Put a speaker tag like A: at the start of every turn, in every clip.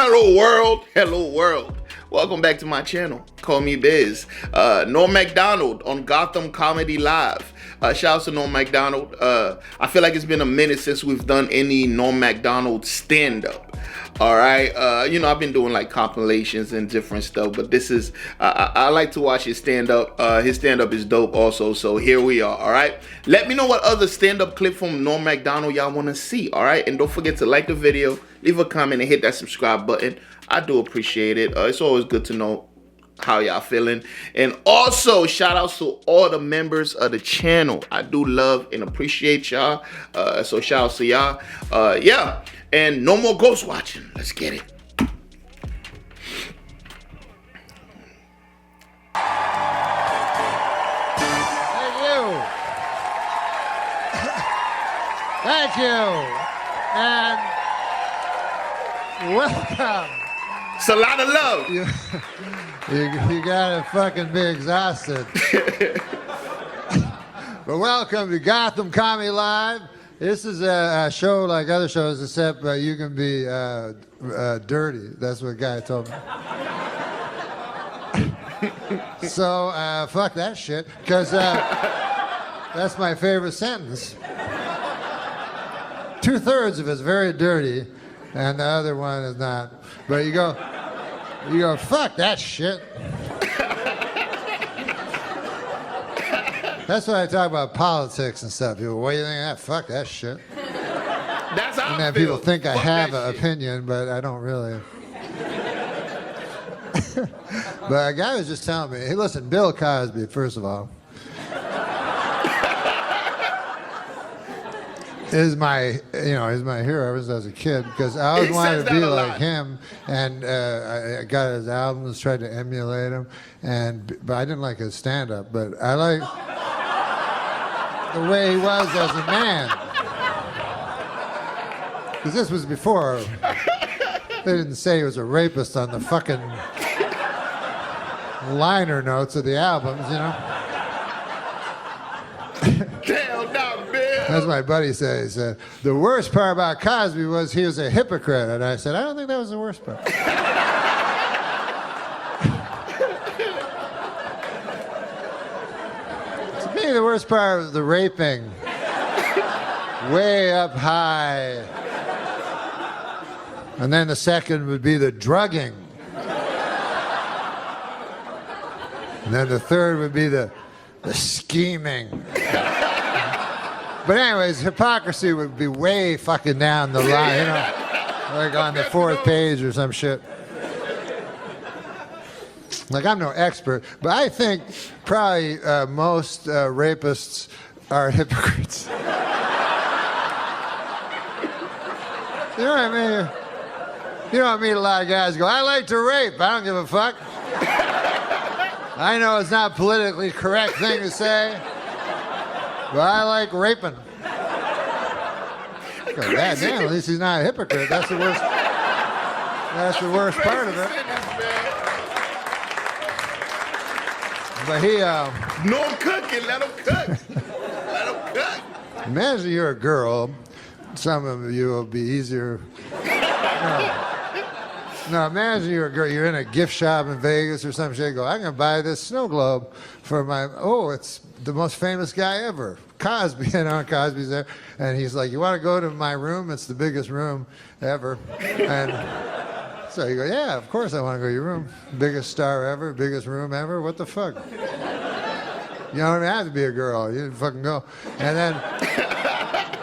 A: Hello world, hello world. Welcome back to my channel. Call me Biz. Norm Macdonald on Gotham Comedy Live. Shout out to Norm Macdonald. I feel like it's been a minute since we've done any Norm Macdonald stand-up. All right, I've been doing like compilations and different stuff, but this is I like to watch his stand-up. His stand-up is dope also, so here we are. All right, let me know what other stand-up clip from Norm Macdonald y'all want to see. All right, and don't forget to like the video, leave a comment, and hit that subscribe button. I do appreciate it. It's always good to know how y'all feeling. And also shout outs to all the members of the channel. I do love and appreciate y'all. So shout outs to y'all. Yeah, and no more ghost watching. Let's get it.
B: Thank you. Thank you. And welcome.
A: It's a lot of love.
B: You gotta fucking be exhausted. But welcome to Gotham Comedy Live. This is a show like other shows, except you can be dirty. That's what a guy told me. So fuck that shit, because that's my favorite sentence. 2/3 of it's very dirty, and the other one is not. But you go, fuck that shit. That's why I talk about politics and stuff. People, what do you think of that? Fuck that shit.
A: That's how
B: And then people think I have an opinion, but I don't really. But a guy was just telling me, hey, listen, Bill Cosby, first of all, is my hero ever since I was a kid, because I always wanted to be like him, and I got his albums, tried to emulate him, but I didn't like his stand-up, but I like the way he was as a man. Because this was before they didn't say he was a rapist on the fucking liner notes of the albums, you know. That's what my buddy said. He said, the worst part about Cosby was he was a hypocrite. And I said, I don't think that was the worst part. To me, the worst part was the raping. Way up high. And then the second would be the drugging. And then the third would be the scheming. But anyways, hypocrisy would be way fucking down the line, you know, like on the 4th page or some shit. Like, I'm no expert, but I think probably most rapists are hypocrites. You know what I mean? You don't meet a lot of guys who go, I like to rape, I don't give a fuck. I know it's not a politically correct thing to say, but I like raping. God damn, at least he's not a hypocrite. That's the worst. That's the worst part of it. But he.
A: No cooking. Let him cook. Let him cook.
B: Imagine you're a girl. Some of you will be easier. No, imagine you're a girl. You're in a gift shop in Vegas or some shit. You go, I'm gonna buy this snow globe for my. Oh, it's the most famous guy ever, Cosby. You know, Cosby's there, and he's like, "You want to go to my room? It's the biggest room ever." And so you go, "Yeah, of course I want to go to your room. Biggest star ever, biggest room ever. What the fuck? You don't have to be a girl. You fucking go." And then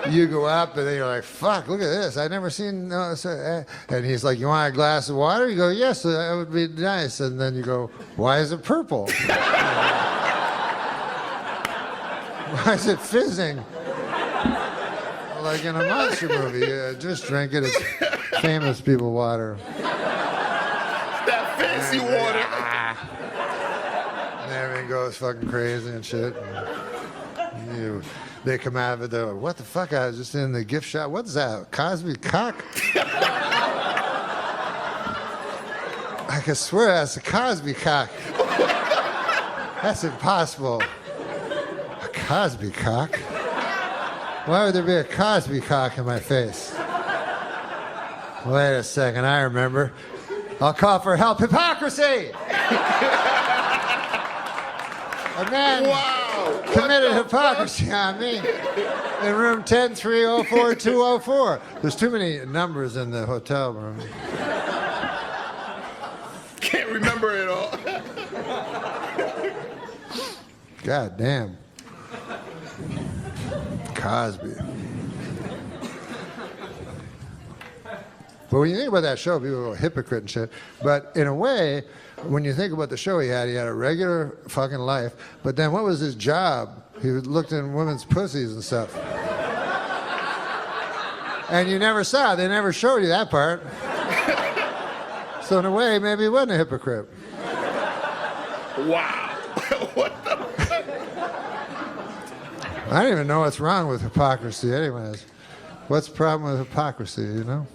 B: you go up, and then you're like, "Fuck, look at this. I've never seen." And he's like, "You want a glass of water?" You go, "Yes, that would be nice." And then you go, "Why is it purple?" Why is it fizzing? Like in a monster movie. Just drink it. It's famous people water.
A: That fancy water.
B: And everything goes fucking crazy and shit. And they come out of it, they're like, what the fuck? I was just in the gift shop. What is that? Cosby cock? I can swear that's a Cosby cock. That's impossible. Cosby cock? Why would there be a Cosby cock in my face? Wait a second, I remember. I'll call for help. Hypocrisy! A man committed hypocrisy on me in room 10304-204. There's too many numbers in the hotel room.
A: Can't remember it all.
B: God damn. Cosby. But when you think about that show, people go hypocrite and shit. But in a way, when you think about the show he had a regular fucking life. But then what was his job? He looked in women's pussies and stuff. And you never saw it. They never showed you that part. So in a way, maybe he wasn't a hypocrite.
A: Wow. What the fuck?
B: I don't even know what's wrong with hypocrisy anyways. What's the problem with hypocrisy, you know?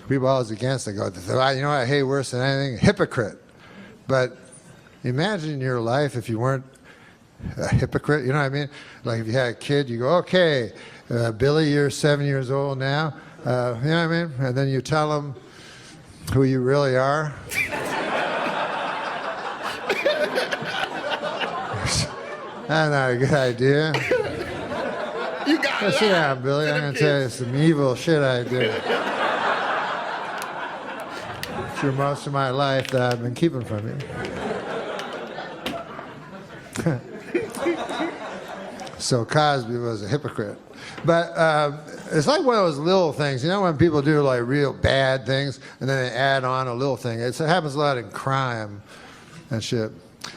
B: People always against it. Go, you know what I hate worse than anything? Hypocrite. But imagine your life if you weren't a hypocrite. You know what I mean? Like if you had a kid, you go, okay, Billy, you're 7 years old now. You know what I mean? And then you tell them who you really are. That's not a good idea.
A: You got it.
B: Sit down, Billy. I'm going to tell you some evil shit I did. Through most of my life that I've been keeping from you. So Cosby was a hypocrite. But it's like one of those little things. You know when people do like real bad things and then they add on a little thing? It happens a lot in crime and shit.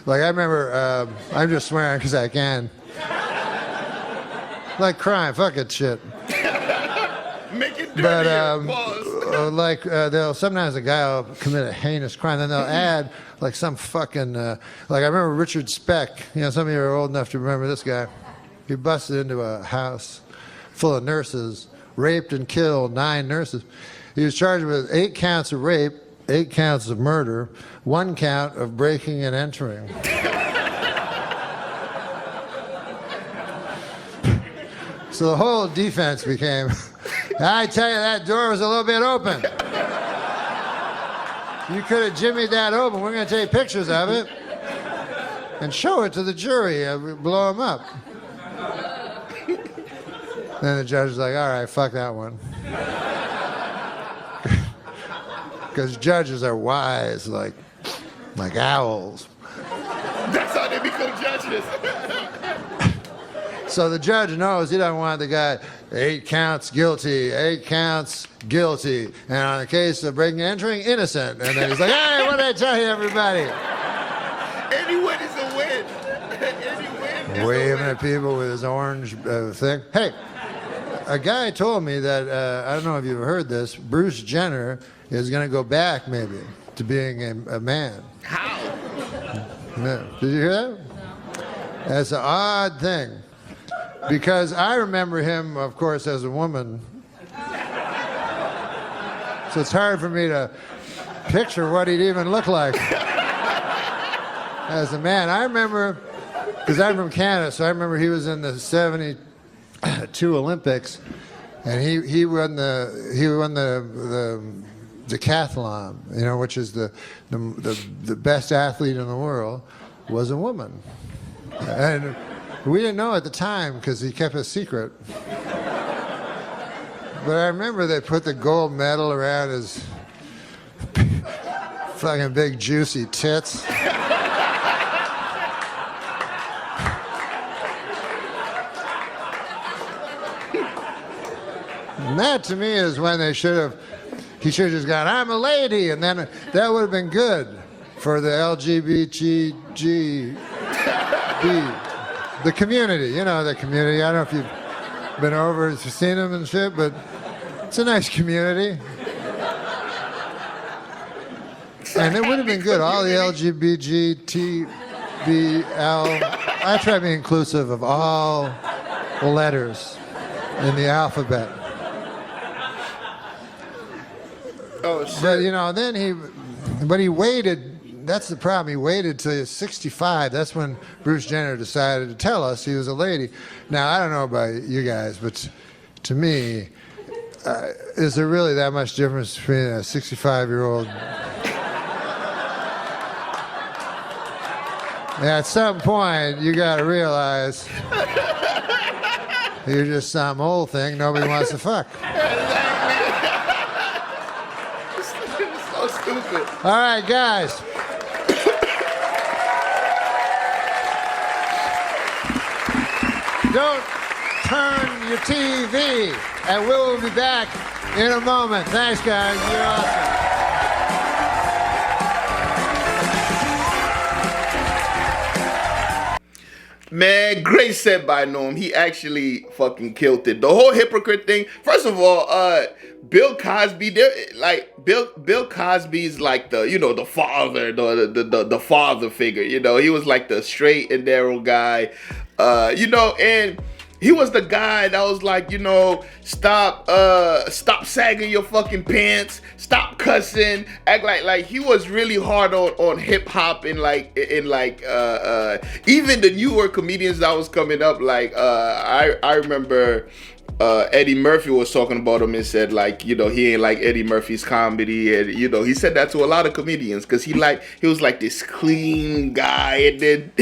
B: Like I remember, I'm just swearing because I can. Like crime, fuck it shit.
A: Make it dirtier.
B: Like they'll sometimes a guy will commit a heinous crime, then they'll add like some fucking like I remember Richard Speck. You know, some of you are old enough to remember this guy. He busted into a house full of nurses, raped and killed 9 nurses. He was charged with 8 counts of rape, 8 counts of murder, 1 count of breaking and entering. So the whole defense became, I tell you, that door was a little bit open. You could have jimmied that open. We're going to take pictures of it and show it to the jury. Blow them up. Then the judge was like, all right, fuck that one. Because judges are wise, like owls.
A: That's how they become judges.
B: So the judge knows he doesn't want the guy 8 counts guilty, 8 counts guilty, and on the case of breaking and entering, innocent. And then he's like, hey, what did I tell you, everybody?
A: Any win is a win. Any win is
B: Waving at people with his orange thing. Hey, a guy told me that, I don't know if you've heard this, Bruce Jenner is going to go back maybe to being a man.
A: How?
B: Yeah. Did you hear that? That's an odd thing. Because I remember him, of course, as a woman. So it's hard for me to picture what he'd even look like as a man. I remember, because I'm from Canada, so I remember he was in the 72 Olympics, and he won the decathlon, you know, which is the best athlete in the world, was a woman. And we didn't know at the time because he kept it secret. But I remember they put the gold medal around his fucking big juicy tits. And that to me is when he should have just gone, I'm a lady, and then that would have been good for the LGBTG. The community, you know, the community. I don't know if you've been over and seen them and shit, but it's a nice community. And it would have been good. All the LGBTBL. I try to be inclusive of all letters in the alphabet.
A: Oh, shit.
B: But, you know, then he waited. That's the problem. He waited till he was 65. That's when Bruce Jenner decided to tell us he was a lady. Now, I don't know about you guys, but to me, is there really that much difference between a 65-year-old? At some point, you got to realize you're just some old thing nobody wants to fuck.
A: So stupid.
B: All right, guys. Don't turn your TV, and we'll be back in a moment. Thanks, guys. You're awesome.
A: Man, great set by Norm. He actually fucking killed it. The whole hypocrite thing. First of all, Bill Cosby, Bill Cosby's like the, you know, the father, the father figure. You know, he was like the straight and narrow guy. You know, and he was the guy that was like, you know, stop sagging your fucking pants, stop cussing, act like he was really hard on hip hop and even the newer comedians that was coming up. Like I remember Eddie Murphy was talking about him and said, like, you know, he ain't like Eddie Murphy's comedy, and you know, he said that to a lot of comedians because he was like this clean guy, and then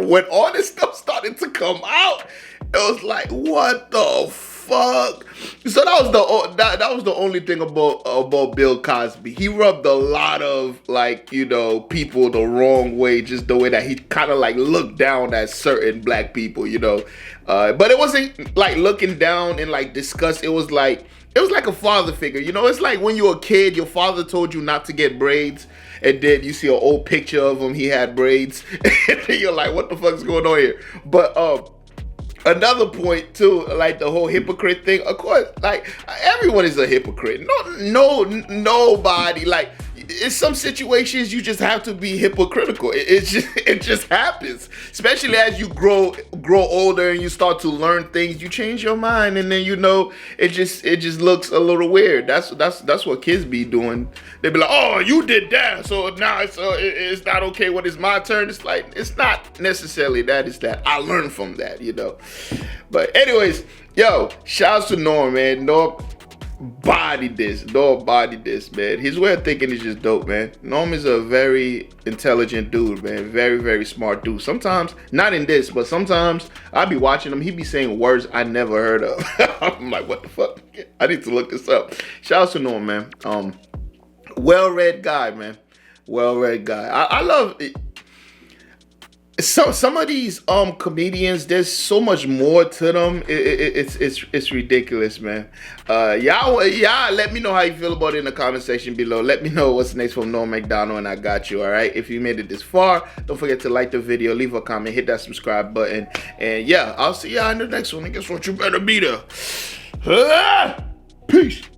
A: when all this stuff started to come out, it was like, what the fuck? So that was the only thing about Bill Cosby. He rubbed a lot of, like, you know, people the wrong way, just the way that he kind of like looked down at certain black people, you know. But it wasn't like looking down and like disgust. It was like a father figure, you know. It's like when you were a kid, your father told you not to get braids, and then you see an old picture of him, he had braids, and then you're like, what the fuck's going on here? But another point too, like the whole hypocrite thing. Of course, like everyone is a hypocrite. Nobody. Like in some situations, you just have to be hypocritical. It just happens. Especially as you grow older and you start to learn things, you change your mind, and then, you know, it just looks a little weird. That's what kids be doing. They be like, oh, you did that, so now it's not okay when it's my turn. It's like, it's not necessarily that. It's that I learned from that, you know. But anyways, yo, shouts to Norm, man. Norm bodied this, man. His way of thinking is just dope, man. Norm is a very intelligent dude, man. Very, very smart dude. Sometimes, not in this, but sometimes I be watching him. He be saying words I never heard of. I'm like, what the fuck? I need to look this up. Shouts to Norm, man. Well-read guy, man. Well-read guy. I love it. Some of these comedians, there's so much more to them. It's ridiculous, man. Y'all let me know how you feel about it in the comment section below. Let me know what's next from Norm Macdonald, and I got you. All right, if you made it this far, don't forget to like the video, leave a comment, hit that subscribe button, and yeah, I'll see y'all in the next one. And guess what? You better be there. Peace.